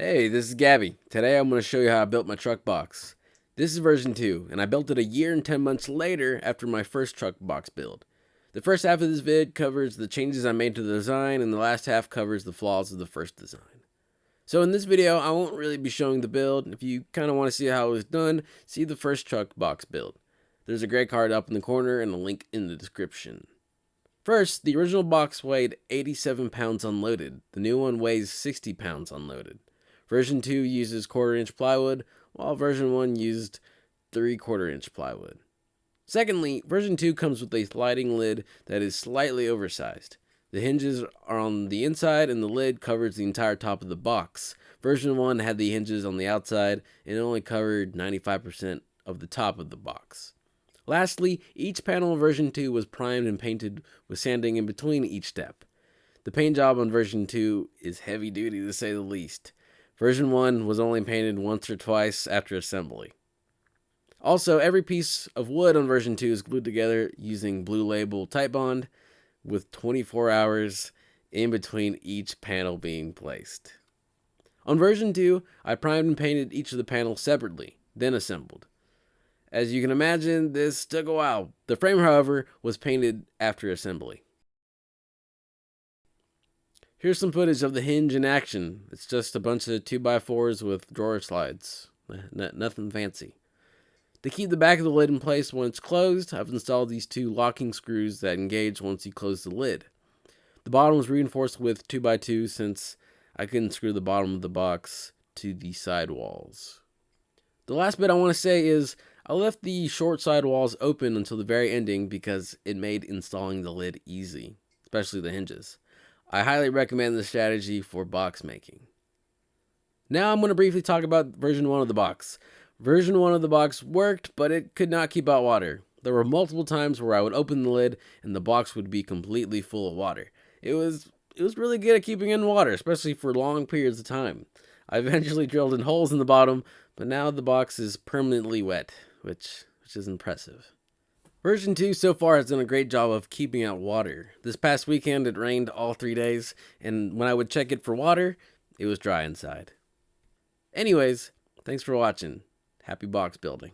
Hey, this is Gabby. Today I'm going to show you how I built my truck box. This is version 2, and I built it a year and 10 months later after my first truck box build. The first half of this vid covers the changes I made to the design, and the last half covers the flaws of the first design. So in this video, I won't really be showing the build. If you kind of want to see how it was done, see the first truck box build. There's a gray card up in the corner and a link in the description. First, the original box weighed 87 pounds unloaded. The new one weighs 60 pounds unloaded. Version 2 uses 1/4 inch plywood, while version 1 used 3/4 inch plywood. Secondly, version 2 comes with a sliding lid that is slightly oversized. The hinges are on the inside and the lid covers the entire top of the box. Version 1 had the hinges on the outside and it only covered 95% of the top of the box. Lastly, each panel in version 2 was primed and painted with sanding in between each step. The paint job on version 2 is heavy duty to say the least. Version 1 was only painted once or twice after assembly. Also, every piece of wood on version 2 is glued together using Blue Label Type Bond with 24 hours in between each panel being placed. On version 2, I primed and painted each of the panels separately, then assembled. As you can imagine, this took a while. The frame, however, was painted after assembly. Here's some footage of the hinge in action. It's just a bunch of 2x4s with drawer slides. Nothing fancy. To keep the back of the lid in place when it's closed, I've installed these 2 locking screws that engage once you close the lid. The bottom was reinforced with 2x2 since I couldn't screw the bottom of the box to the side walls. The last bit I want to say is I left the short side walls open until the very ending because it made installing the lid easy, especially the hinges. I highly recommend this strategy for box making. Now I'm going to briefly talk about version 1 of the box. Version 1 of the box worked, but it could not keep out water. There were multiple times where I would open the lid and the box would be completely full of water. It was really good at keeping in water, especially for long periods of time. I eventually drilled in holes in the bottom, but now the box is permanently wet, which is impressive. Version 2 so far has done a great job of keeping out water. This past weekend it rained all 3 days, and when I would check it for water, it was dry inside. Anyways, thanks for watching. Happy box building.